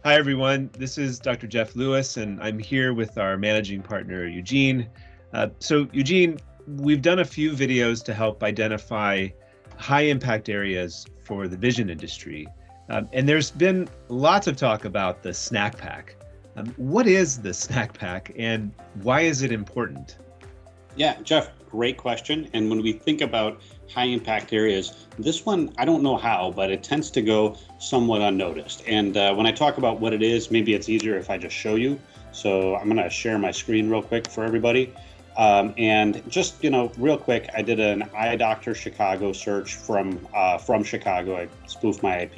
Hi, everyone. This is Dr. Jeff Lewis, and I'm here with our managing partner, Eugene. Eugene, we've done a few videos to help identify high impact areas for the vision industry. And there's been lots of talk about the snack pack. What is the snack pack and why is it important? Yeah, Jeff, great question. And when we think about high impact areas, this one, I don't know how, but it tends to go somewhat unnoticed. And when I talk about what it is, maybe it's easier if I just show you. So I'm going to share my screen real quick for everybody. And just, real quick, I did an eye doctor Chicago search from Chicago. I spoofed my IP.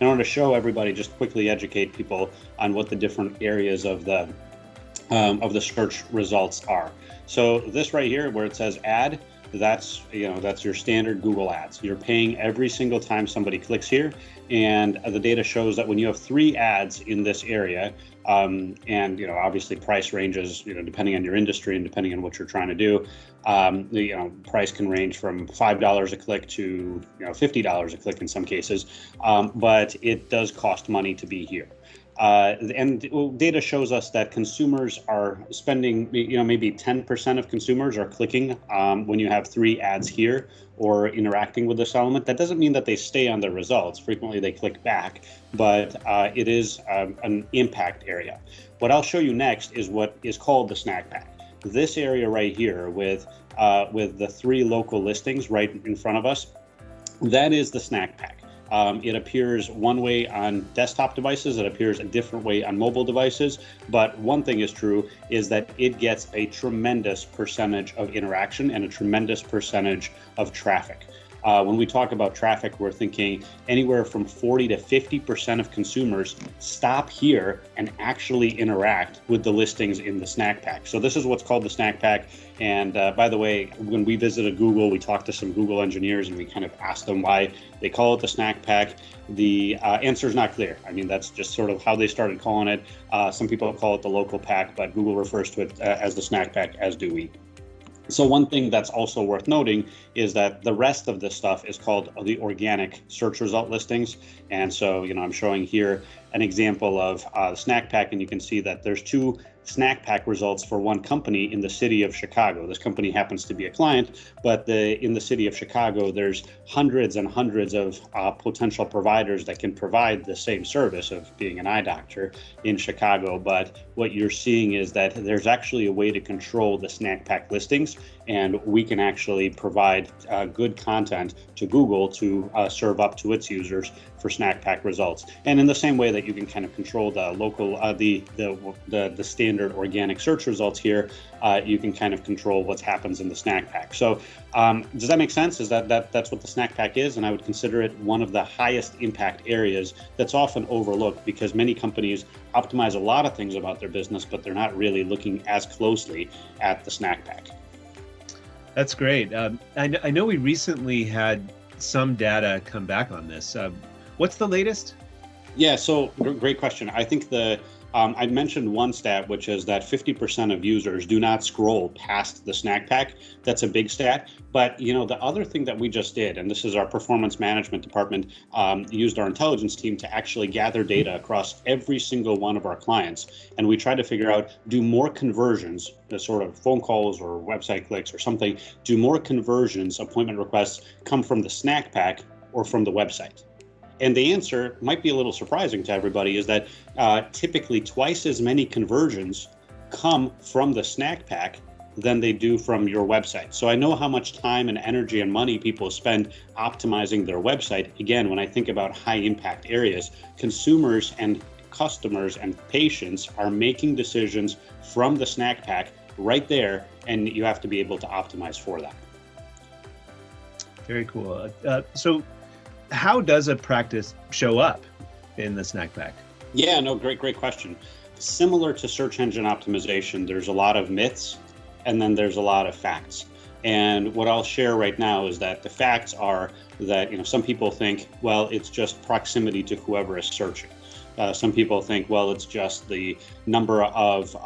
And I want to show everybody, just quickly educate people on what the different areas of the search results are. So this right here, where it says ad, that's your standard Google ads. You're paying every single time somebody clicks here, and the data shows that when you have 3 ads in this area, and obviously price ranges, depending on your industry and depending on what you're trying to do, the price can range from $5 a click to $50 a click in some cases, but it does cost money to be here. And data shows us that consumers are spending, maybe 10% of consumers are clicking when you have 3 ads here or interacting with this element. That doesn't mean that they stay on the results. Frequently they click back, but it is an impact area. What I'll show you next is what is called the snack pack. This area right here with the 3 local listings right in front of us, that is the snack pack. It appears one way on desktop devices, it appears a different way on mobile devices, but one thing is true is that it gets a tremendous percentage of interaction and a tremendous percentage of traffic. When we talk about traffic, we're thinking anywhere from 40 to 50% of consumers stop here and actually interact with the listings in the snack pack. So this is what's called the snack pack. And by the way, when we visited Google, we talked to some Google engineers and we kind of asked them why they call it the snack pack. The answer is not clear. I mean, that's just sort of how they started calling it. Some people call it the local pack, but Google refers to it as the snack pack, as do we. So one thing that's also worth noting is that the rest of this stuff is called the organic search result listings. And so, I'm showing here an example of the snack pack, and you can see that there's 2 snack pack results for one company in the city of Chicago. This company happens to be a client, but in the city of Chicago, there's hundreds and hundreds of potential providers that can provide the same service of being an eye doctor in Chicago. But what you're seeing is that there's actually a way to control the snack pack listings, and we can actually provide good content to Google to serve up to its users for snack pack results. And in the same way that you can kind of control the local, the standard organic search results here, you can kind of control what happens in the snack pack. So does that make sense? Is that's what the snack pack is? And I would consider it one of the highest impact areas that's often overlooked because many companies optimize a lot of things about their business, but they're not really looking as closely at the snack pack. That's great. I know we recently had some data come back on this. What's the latest? Yeah, so great question. I think I mentioned one stat, which is that 50% of users do not scroll past the snack pack. That's a big stat. But the other thing that we just did, and this is our performance management department, used our intelligence team to actually gather data across every single one of our clients. And we tried to figure out, do more conversions, the sort of phone calls or website clicks or something, do more conversions, appointment requests come from the snack pack or from the website? And the answer might be a little surprising to everybody, is that typically twice as many conversions come from the snack pack than they do from your website. So I know how much time and energy and money people spend optimizing their website. Again, when I think about high impact areas, consumers and customers and patients are making decisions from the snack pack right there, and you have to be able to optimize for that. Very cool. So how does a practice show up in the snack pack? Yeah, no, great question. Similar to search engine optimization, there's a lot of myths and then there's a lot of facts. And what I'll share right now is that the facts are that some people think, well, it's just proximity to whoever is searching. Some people think, well, it's just the number of,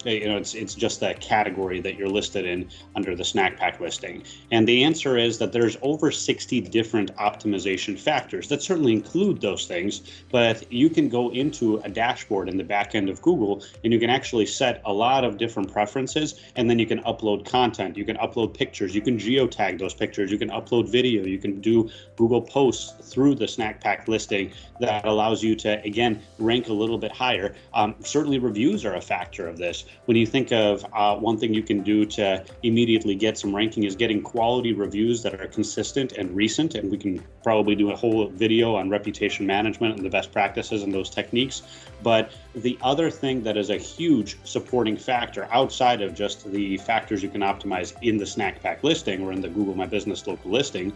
it's just the category that you're listed in under the snack pack listing. And the answer is that there's over 60 different optimization factors that certainly include those things, but you can go into a dashboard in the back end of Google and you can actually set a lot of different preferences, and then you can upload content, you can upload pictures, you can geotag those pictures, you can upload video, you can do Google posts through the snack pack listing that allows you to, again, rank a little bit higher. Certainly reviews are a factor of this. When you think of one thing you can do to immediately get some ranking is getting quality reviews that are consistent and recent, and we can probably do a whole video on reputation management and the best practices and those techniques. But the other thing that is a huge supporting factor outside of just the factors you can optimize in the snack pack listing or in the Google My Business local listing,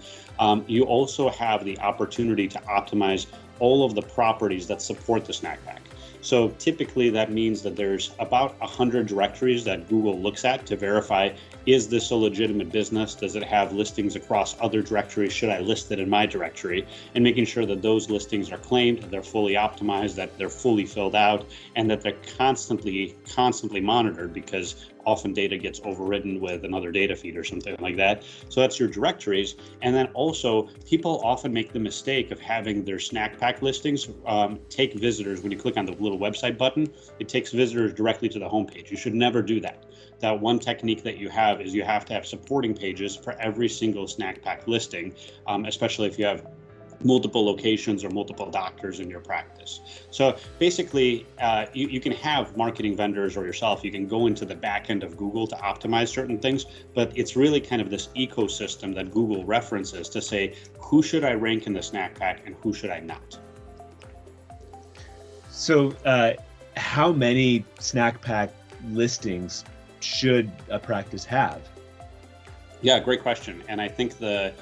you also have the opportunity to optimize all of the properties that support the snack pack. So typically that means that there's about 100 directories that Google looks at to verify, is this a legitimate business? Does it have listings across other directories? Should I list it in my directory? And making sure that those listings are claimed, they're fully optimized, that they're fully filled out, and that they're constantly monitored, because often data gets overridden with another data feed or something like that. So that's your directories. And then also, people often make the mistake of having their snack pack listings take visitors. When you click on the little website button, it takes visitors directly to the homepage. You should never do that. That one technique that you have is you have to have supporting pages for every single snack pack listing, especially if you have multiple locations or multiple doctors in your practice. So basically, you can have marketing vendors or yourself, you can go into the back end of Google to optimize certain things, but it's really kind of this ecosystem that Google references to say, who should I rank in the snack pack and who should I not? So how many snack pack listings should a practice have? Yeah, great question. And I think the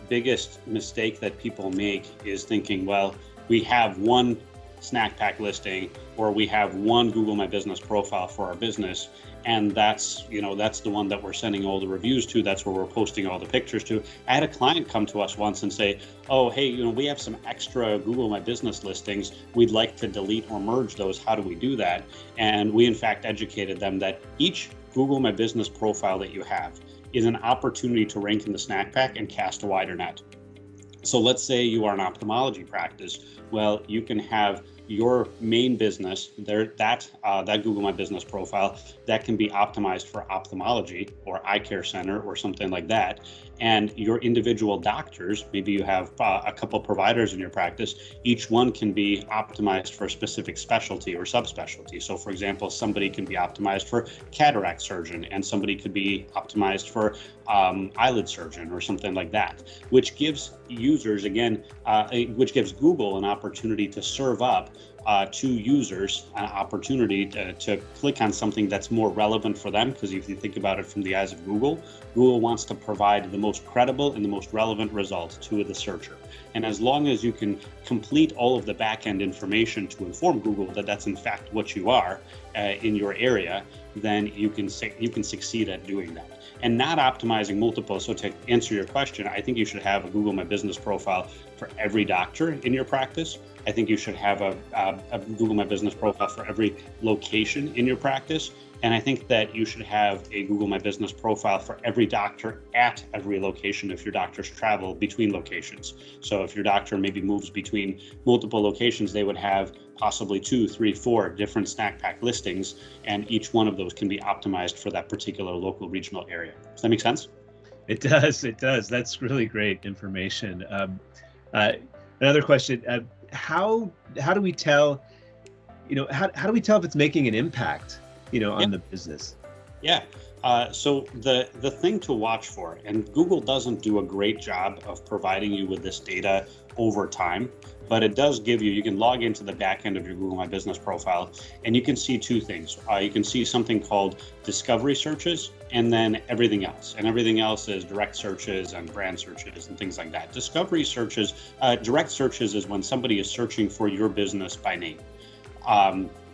biggest mistake that people make is thinking, well, we have one snack pack listing or we have one Google My Business profile for our business, and that's the one that we're sending all the reviews to, that's where we're posting all the pictures to. I had a client come to us once and say, oh, hey, we have some extra Google My Business listings, we'd like to delete or merge those, how do we do that? And we in fact educated them that each Google My Business profile that you have is an opportunity to rank in the snack pack and cast a wider net. So let's say you are an ophthalmology practice. Well, you can have your main business there, that Google My Business profile, that can be optimized for ophthalmology or Eyecare Center or something like that. And your individual doctors, maybe you have a couple providers in your practice, each one can be optimized for a specific specialty or subspecialty. So for example, somebody can be optimized for cataract surgeon and somebody could be optimized for eyelid surgeon or something like that, which gives users, again, which gives Google an opportunity to serve up to users an opportunity to click on something that's more relevant for them. Because if you think about it from the eyes of Google, Google wants to provide the most credible and the most relevant result to the searcher. And as long as you can complete all of the back-end information to inform Google that that's in fact what you are in your area, then you can succeed at doing that. And not optimizing multiple. So to answer your question, I think you should have a Google My Business profile for every doctor in your practice. I think you should have a Google My Business profile for every location in your practice. And I think that you should have a Google My Business profile for every doctor at every location if your doctors travel between locations. So if your doctor maybe moves between multiple locations, they would have possibly 2, 3, 4 different snack pack listings, and each one of those can be optimized for that particular local regional area. Does that make sense? It does. It does. That's really great information. Another question: how do we tell? How do we tell if it's making an impact? On the business? Yeah. So the thing to watch for, and Google doesn't do a great job of providing you with this data over time, but it does give you can log into the back end of your Google My Business profile, and you can see two things. You can see something called discovery searches, and then everything else. And everything else is direct searches and brand searches and things like that. Discovery searches, direct searches is when somebody is searching for your business by name.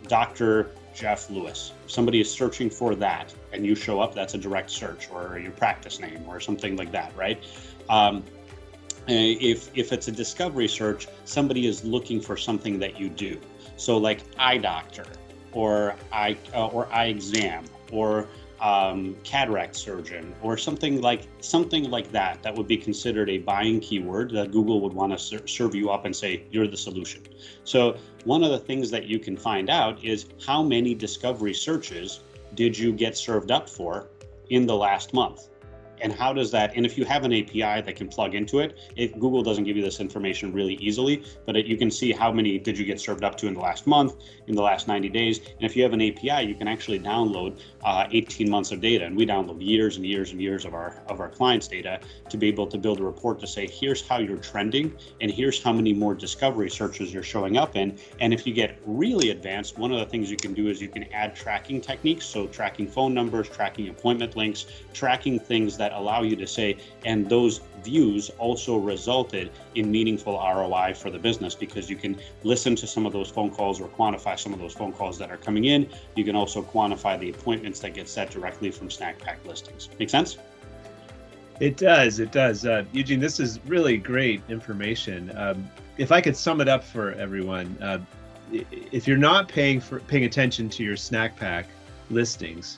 Dr. Jeff Lewis. Somebody is searching for that and you show up, that's a direct search, or your practice name or something like that, right? If it's a discovery search, somebody is looking for something that you do. So like eye doctor, or eye exam, or cataract surgeon, or something like that. That would be considered a buying keyword that Google would want to serve you up and say you're the solution. So one of the things that you can find out is how many discovery searches did you get served up for in the last month. And how does that, and if you have an API that can plug into it, Google doesn't give you this information really easily, but you can see how many did you get served up to in the last month, in the last 90 days. And if you have an API, you can actually download 18 months of data. And we download years and years and years of our clients' data to be able to build a report to say, here's how you're trending, and here's how many more discovery searches you're showing up in. And if you get really advanced, one of the things you can do is you can add tracking techniques. So tracking phone numbers, tracking appointment links, tracking things that allow you to say, and those views also resulted in meaningful ROI for the business, because you can listen to some of those phone calls or quantify some of those phone calls that are coming in. You can also quantify the appointments that get set directly from Snack Pack listings. Make sense? It does. Eugene, this is really great information. If I could sum it up for everyone, if you're not paying attention to your Snack Pack listings,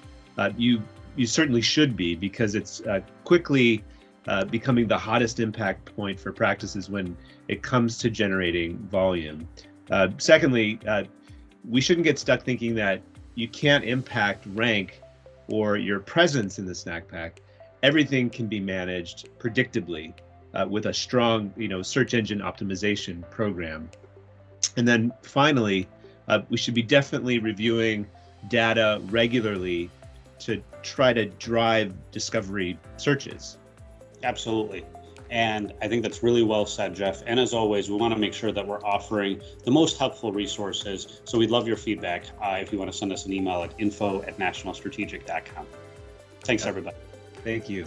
you certainly should be, because it's quickly becoming the hottest impact point for practices when it comes to generating volume. Secondly, we shouldn't get stuck thinking that you can't impact rank or your presence in the Snack Pack. Everything can be managed predictably with a strong, search engine optimization program. And then finally, we should be definitely reviewing data regularly to try to drive discovery searches. Absolutely. And I think that's really well said, Jeff. And as always, we want to make sure that we're offering the most helpful resources. So we'd love your feedback if you want to send us an email at info@nationalstrategic.com. Thanks, everybody. Thank you.